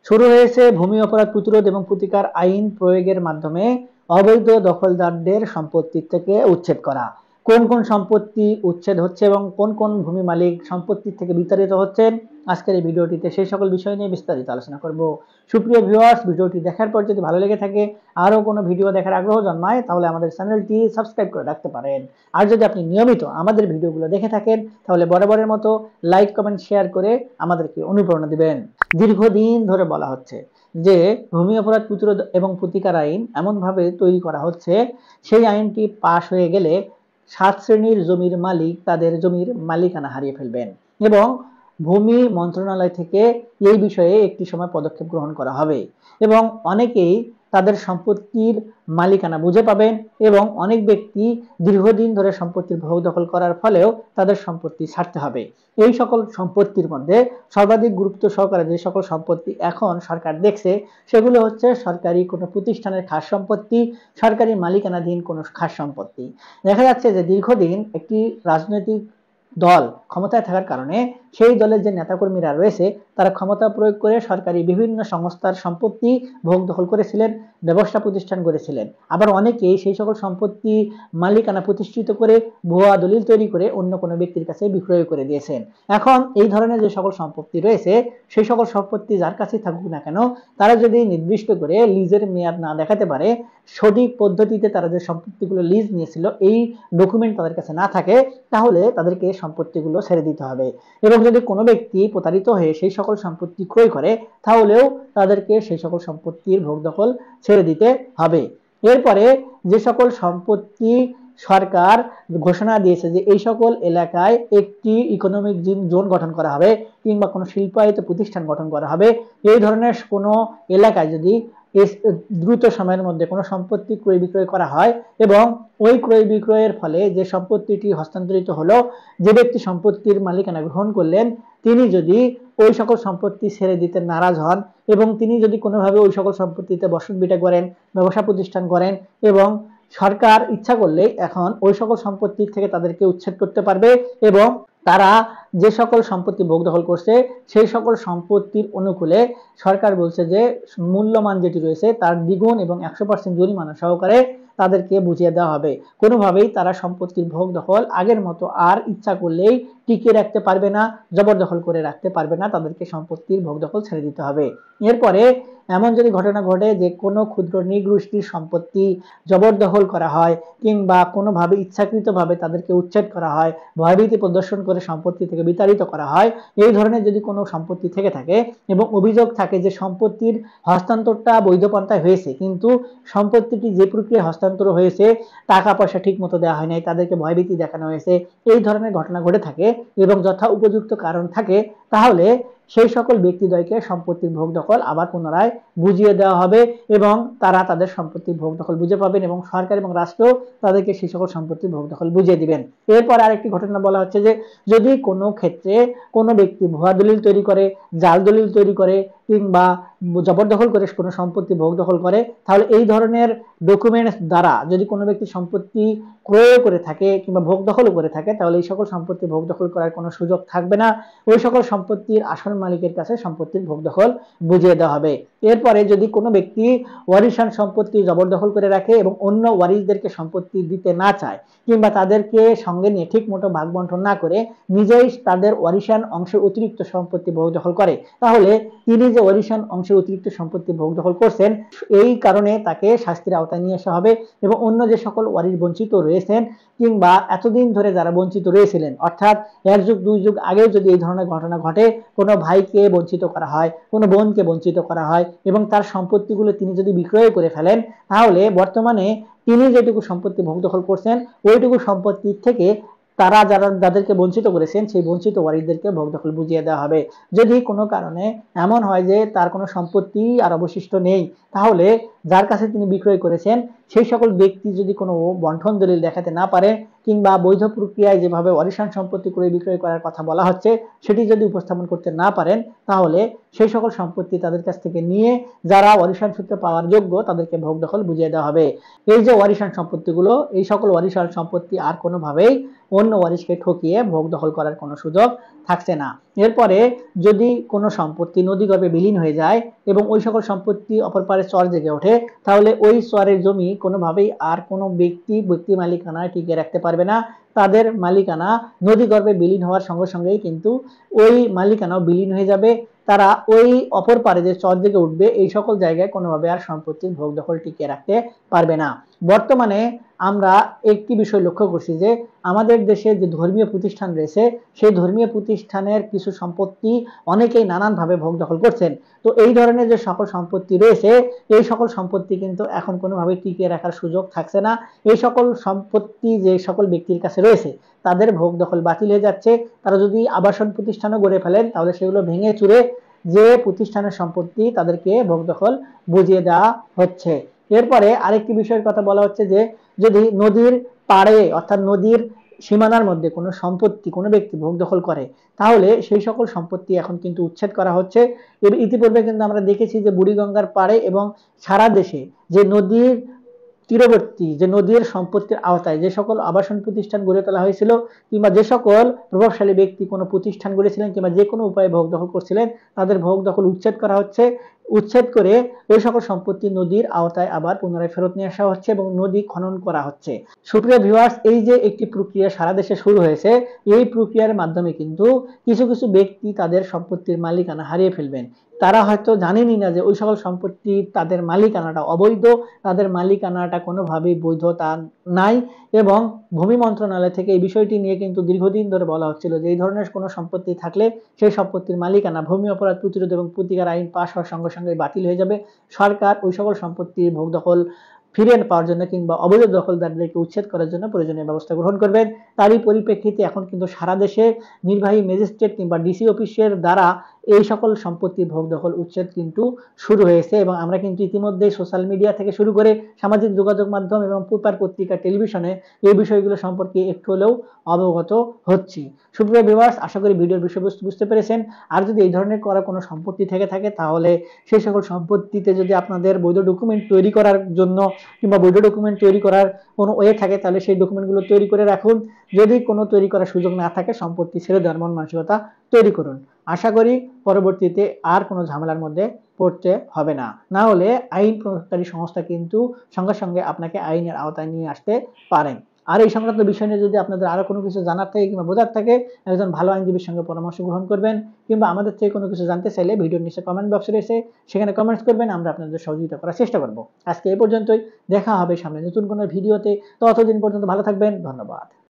শুরু হয়েছে ভূমি অপরাধ প্রতিরোধ এবং প্রতিকার আইন প্রয়োগের মাধ্যমে অবৈধ দখলদারদের সম্পত্তি থেকে উচ্ছেদ করা। কোন কোন সম্পত্তি উচ্ছেদ হচ্ছে এবং কোন কোন ভূমি মালিক সম্পত্তি থেকে বিতাড়িত হচ্ছেন, আজকের এই ভিডিওটিতে সেই সকল বিষয় নিয়ে বিস্তারিত আলোচনা করব। সুপ্রিয় ভিউয়ার্স, ভিডিওটি দেখার পর যদি ভালো লেগে থাকে, আরও কোনো ভিডিও দেখার আগ্রহ জন্মায়, তাহলে আমাদের চ্যানেলটি সাবস্ক্রাইব করে রাখতে পারেন। আর যদি আপনি নিয়মিত আমাদের ভিডিওগুলো দেখে থাকেন, তাহলে বরাবরের মতো লাইক, কমেন্ট, শেয়ার করে আমাদেরকে অনুপ্রেরণা দিবেন। দীর্ঘদিন ধরে বলা হচ্ছে যে ভূমি অপরাধ প্রতিরোধ এবং প্রতিকার আইন এমনভাবে তৈরি করা হচ্ছে, সেই আইনটি পাশ হয়ে গেলে 7 শ্রেণীর জমির মালিক তাদের জমির মালিকানা হারিয়ে ফেলবেন এবং ভূমি মন্ত্রণালয় থেকে এই বিষয়ে একটি সময় পদক্ষেপ গ্রহণ করা হবে এবং অনেকেই তাদের সম্পত্তির মালিকানা বুঝে পাবেন এবং অনেক ব্যক্তি দীর্ঘদিন ধরে সম্পত্তির ভোগ দখল করার ফলেও তাদের সম্পত্তি ছাড়তে হবে। এই সকল সম্পত্তির মধ্যে সর্বাধিক গুরুত্ব সহকারে যে সকল সম্পত্তি এখন সরকার দেখছে, সেগুলো হচ্ছে সরকারি কোনো প্রতিষ্ঠানের খাস সম্পত্তি, সরকারি মালিকানাধীন কোনো খাস সম্পত্তি। দেখা যাচ্ছে যে দীর্ঘদিন একটি রাজনৈতিক দল ক্ষমতায় থাকার কারণে সেই দলের যে নেতাকর্মীরা রয়েছে তারা ক্ষমতা প্রয়োগ করে সরকারি বিভিন্ন সংস্থার সম্পত্তি ভোগ দখল করেছিলেন, ব্যবসা প্রতিষ্ঠান করেছিলেন। আবার অনেকেই সেই সকল সম্পত্তি মালিকানা প্রতিষ্ঠিত করে ভুয়া দলিল তৈরি করে অন্য কোনো ব্যক্তির কাছে বিক্রয় করে দিয়েছেন। এখন এই ধরনের যে সকল সম্পত্তি রয়েছে, সেই সকল সম্পত্তি যার কাছে থাকুক না কেন, তারা যদি নির্দিষ্ট করে লিজের মেয়াদ না দেখাতে পারে, সঠিক পদ্ধতিতে তারা যে সম্পত্তিগুলো লিজ নিয়েছিল এই ডকুমেন্ট তাদের কাছে না থাকে, তাহলে তাদেরকে সম্পত্তিগুলো ছেড়ে দিতে হবে। এবং যদি কোনো ব্যক্তি প্রতারিত হয়ে সেই সকল সম্পত্তি ক্রয় করে, তাহলেও তাদেরকে সেই সকল সম্পত্তির ভোগ দখল ছেড়ে দিতে হবে। এরপরে যে সকল সম্পত্তি সরকার ঘোষণা দিয়েছে যে এই সকল এলাকায় একটি ইকোনমিক জোন গঠন করা হবে কিংবা কোনো শিল্পায়িত প্রতিষ্ঠান গঠন করা হবে, এই ধরনের কোনো এলাকায় যদি দ্রুত সময়ের মধ্যে কোনো সম্পত্তি ক্রয় বিক্রয় করা হয় এবং ওই ক্রয় বিক্রয়ের ফলে যে সম্পত্তিটি হস্তান্তরিত হলো, যে ব্যক্তি সম্পত্তির মালিকানা গ্রহণ করলেন তিনি যদি ওই সকল সম্পত্তি ছেড়ে দিতে নারাজ হন এবং তিনি যদি কোনোভাবে ওই সকল সম্পত্তিতে বসত ভিটা করেন, ব্যবসা প্রতিষ্ঠান করেন, এবং সরকার ইচ্ছা করলে এখন ওই সকল সম্পত্তি থেকে তাদেরকে উচ্ছেদ করতে পারবে এবং তারা যে সকল সম্পত্তি ভোগ দখল করছে সেই সকল সম্পত্তির অনুকূলে সরকার বলছে যে মূল্যমান যেটি রয়েছে তার দ্বিগুণ এবং 100% জরিমানা সহকারে তাদেরকে বুঝিয়ে দেওয়া হবে। কোনোভাবেই তারা সম্পত্তির ভোগ দখল আগের মতো আর ইচ্ছা করলেই টিকিয়ে রাখতে পারবে না, জবরদখল করে রাখতে পারবে না, তাদেরকে সম্পত্তির ভোগ দখল ছেড়ে দিতে হবে। এরপরে এমন যদি ঘটনা ঘটে যে কোনো ক্ষুদ্র নৃগোষ্ঠীর সম্পত্তি জবরদখল করা হয় কিংবা কোনোভাবে ইচ্ছাকৃতভাবে তাদেরকে উচ্ছেদ করা হয়, ভয়ভীতি প্রদর্শন করে সম্পত্তি থেকে বিতাড়িত করা হয়, এই ধরনের যদি কোনো সম্পত্তি থেকে থাকে এবং অভিযোগ থাকে যে সম্পত্তির হস্তান্তরটা বৈধ পন্থায় হয়েছে কিন্তু সম্পত্তিটি যে প্রক্রিয়ায় হস্তান্তর হয়েছে টাকা পয়সা ঠিক মতো দেওয়া হয় নাই, তাদেরকে ভয়ভীতি দেখানো হয়েছে, এই ধরনের ঘটনা ঘটে থাকে এবং যথা উপযুক্ত কারণ থাকে, তাহলে সেই সকল ব্যক্তিদ্বয়কে সম্পত্তির ভোগ দখল আবার পুনরায় বুঝিয়ে দেওয়া হবে এবং তারা তাদের সম্পত্তির ভোগ দখল বুঝে পাবেন এবং সরকার এবং রাষ্ট্র তাদেরকে সেই সকল সম্পত্তির ভোগ দখল বুঝিয়ে দিবেন। এরপর আরেকটি ঘটনা বলা হচ্ছে যে যদি কোনো ক্ষেত্রে কোনো ব্যক্তি ভুয়া দলিল তৈরি করে, জাল দলিল তৈরি করে কিংবা জবরদখল করে কোনো সম্পত্তি ভোগ দখল করে, তাহলে এই ধরনের ডকুমেন্টস দ্বারা যদি কোনো ব্যক্তি সম্পত্তি ক্রয় করে থাকে কিংবা ভোগ দখল করে থাকে, তাহলে এই সকল সম্পত্তি ভোগ দখল করার কোনো সুযোগ থাকবে না। ওই সকল সম্পত্তির আসল মালিকের কাছে সম্পত্তির ভোগ দখল বুঝিয়ে দেওয়া হবে। এরপরে যদি কোনো ব্যক্তি ওয়ারিশান সম্পত্তি জবরদখল করে রাখে এবং অন্য ওয়ারিশদেরকে সম্পত্তি দিতে না চায় কিংবা তাদেরকে সঙ্গে নিয়ে ঠিক মতো ভাগ বন্টন না করে নিজেই তাদের ওয়ারিশান অংশের অতিরিক্ত সম্পত্তি ভোগ দখল করে, তাহলে তিনি যে ওয়ারিশান অংশের অতিরিক্ত সম্পত্তি ভোগ দখল করছেন এই কারণে তাকে শাস্তির আওতায় নিয়ে আসা হবে এবং অন্য যে সকল ওয়ারিশ বঞ্চিত রয়েছেন কিংবা এতদিন ধরে যারা বঞ্চিত রয়েছিলেন, অর্থাৎ 1 যুগ 2 যুগ আগেও যদি এই ধরনের ঘটনা ঘটে, কোনো ভাইকে বঞ্চিত করা হয়, কোনো বোনকে বঞ্চিত করা হয় এবং তার সম্পত্তিগুলো তিনি যদি বিক্রয় করে ফেলেন, তাহলে বর্তমানে তিনি যেটুকু সম্পত্তি ভোগ দখল করছেন ওইটুকু সম্পত্তি থেকে তারা যাদেরকে বঞ্চিত করেছেন সেই বঞ্চিত ওয়ারিশদেরকে ভোগ দখল বুঝিয়ে দেওয়া হবে। যদি কোনো কারণে এমন হয় যে তার কোনো সম্পত্তি আর অবশিষ্ট নেই, তাহলে যার কাছে তিনি বিক্রয় করেছেন সেই সকল ব্যক্তি যদি কোনো বন্টন দলিল দেখাতে না পারে কিংবা বৈধ প্রক্রিয়ায় যেভাবে ওয়ারিশান সম্পত্তি ক্রয় বিক্রয় করার কথা বলা হচ্ছে সেটি যদি উপস্থাপন করতে না পারেন, তাহলে সেই সকল সম্পত্তি তাদের কাছ থেকে নিয়ে যারা ওয়ারিশান সূত্রে পাওয়ার যোগ্য তাদেরকে ভোগ দখল বুঝিয়ে দেওয়া হবে। এই যে ওয়ারিশান সম্পত্তিগুলো, এই সকল ওয়ারিশান সম্পত্তি আর কোনোভাবেই অন্য ওয়ারিশকে ঠকিয়ে ভোগ দখল করার কোনো সুযোগ থাকছে না। এরপরে যদি কোনো সম্পত্তি নদীগর্ভে বিলীন হয়ে যায় এবং ওই সকল সম্পত্তি অপর পারে চর জেগে ওঠে, তাহলে ওই চরের জমি কোনোভাবেই আর কোনো ব্যক্তি মালিকানায় টিকিয়ে রাখতে পারবে না। তাদের মালিকানা নদীগর্ভে বিলীন হওয়ার সঙ্গে সঙ্গেই কিন্তু ওই মালিকানাও বিলীন হয়ে যাবে। তারা ওই অপর পারে যে চর জেগে উঠবে এই সকল জায়গায় কোনোভাবে আর সম্পত্তির ভোগ দখল টিকিয়ে রাখতে পারবে না। বর্তমানে আমরা একটি বিষয় লক্ষ্য করছি যে আমাদের দেশে যে ধর্মীয় প্রতিষ্ঠান রয়েছে সেই ধর্মীয় প্রতিষ্ঠানের কিছু সম্পত্তি অনেকেই নানানভাবে ভোগ দখল করছেন। তো এই ধরনের যে সকল সম্পত্তি রয়েছে এই সকল সম্পত্তি কিন্তু এখন কোনোভাবে টিকিয়ে রাখার সুযোগ থাকছে না। এই সকল সম্পত্তি যে সকল ব্যক্তির কাছে রয়েছে তাদের ভোগ দখল বাতিল হয়ে যাচ্ছে। তারা যদি আবাসন প্রতিষ্ঠানও গড়ে ফেলেন তাহলে সেগুলো ভেঙে চুরে যে প্রতিষ্ঠানের সম্পত্তি তাদেরকে ভোগ দখল বুঝিয়ে দেওয়া হচ্ছে। এরপরে আরেকটি বিষয়ের কথা বলা হচ্ছে যে যদি নদীর পাড়ে অর্থাৎ নদীর সীমানার মধ্যে কোনো সম্পত্তি কোনো ব্যক্তি ভোগ দখল করে তাহলে সেই সকল সম্পত্তি এখন কিন্তু উচ্ছেদ করা হচ্ছে। ইতিপূর্বে কিন্তু আমরা দেখেছি যে বুড়িগঙ্গার পাড়ে এবং সারা দেশে যে নদীর তীরবর্তী যে নদীর সম্পত্তির আওতায় যে সকল আবাসন প্রতিষ্ঠান গড়ে তোলা হয়েছিল কিংবা যে সকল প্রভাবশালী ব্যক্তি কোনো প্রতিষ্ঠান গড়েছিলেন কিংবা যে কোনো উপায়ে ভোগ দখল করছিলেন তাদের ভোগ দখল উচ্ছেদ করা হচ্ছে। উচ্ছেদ করে ওই সকল সম্পত্তি নদীর আওতায় আবার পুনরায় ফেরত নিয়ে আসা হচ্ছে এবং নদী খনন করা হচ্ছে। সুপ্রিয় ভিউয়ার্স, এই যে একটি প্রক্রিয়া সারা দেশে শুরু হয়েছে এই প্রক্রিয়ার মাধ্যমে কিন্তু কিছু কিছু ব্যক্তি তাদের সম্পত্তির মালিকানা হারিয়ে ফেলবেন। তারা হয়তো জানেনই না যে ওই সকল সম্পত্তি তাদের মালিকানাটা অবৈধ, তাদের মালিকানাটা কোনোভাবেই বৈধতা নাই এবং ভূমি মন্ত্রণালয় থেকে এই বিষয়টি নিয়ে কিন্তু দীর্ঘদিন ধরে বলা হচ্ছিল যে এই ধরনের কোনো সম্পত্তি থাকলে সেই সম্পত্তির মালিকানা ভূমি অপরাধ প্রতিরোধ এবং প্রতিকার আইন পাশ হওয়ার সঙ্গে সঙ্গে বাতিল হয়ে যাবে। সরকার ওই সকল সম্পত্তির ভোগ দখল ফিরিয়ে পাওয়ার জন্য কিংবা অবৈধ দখলদারদেরকে উচ্ছেদ করার জন্য প্রয়োজনীয় ব্যবস্থা গ্রহণ করবেন। তারই পরিপ্রেক্ষিতে এখন কিন্তু সারা দেশে নির্বাহী ম্যাজিস্ট্রেট কিংবা ডিসি অফিসের দ্বারা এই সকল সম্পত্তির ভোগ দখল উচ্ছেদ কিন্তু শুরু হয়েছে এবং আমরা কিন্তু ইতিমধ্যে সোশ্যাল মিডিয়া থেকে শুরু করে সামাজিক যোগাযোগ মাধ্যম এবং পেপার পত্রিকা টেলিভিশনে এই বিষয়গুলো সম্পর্কে একটু হলেও অবগত হচ্ছি। সুপ্রিয় ভিউয়ার্স, আশা করি ভিডিওর বিষয়বস্তু বুঝতে পেরেছেন। আর যদি এই ধরনের করা কোনো সম্পত্তি থেকে থাকে তাহলে সেই সকল সম্পত্তিতে যদি আপনাদের বৈধ ডকুমেন্ট তৈরি করার জন্য কিংবা বৈধ ডকুমেন্ট তৈরি করার কোনো ওয়ে থাকে তাহলে সেই ডকুমেন্টগুলো তৈরি করে রাখুন। যদি কোনো তৈরি করার সুযোগ না থাকে সম্পত্তি ছেড়ে দেওয়ার মন মানসিকতা তৈরি করুন। আশা করি পরবর্তীতে আর কোনো ঝামেলার মধ্যে পড়তে হবে না। না হলে আইন প্রয়োগকারী সংস্থা কিন্তু সঙ্গে সঙ্গে আপনাকে আইনের আওতায় নিয়ে আসতে পারেন। আর এই সংক্রান্ত বিষয় নিয়ে যদি আপনাদের আরো কোনো কিছু জানার থাকে কিংবা বোঝার থাকে একজন ভালো আইনজীবীর সঙ্গে পরামর্শ গ্রহণ করবেন কিংবা আমাদের থেকে কোনো কিছু জানতে চাইলে ভিডিওর নিচে কমেন্ট বক্সে রয়েছে সেখানে কমেন্টস করবেন, আমরা আপনাদের সহযোগিতা করার চেষ্টা করব। আজকে এই পর্যন্তই, দেখা হবে সামনে নতুন কোনো ভিডিওতে। ততদিন পর্যন্ত ভালো থাকবেন, ধন্যবাদ।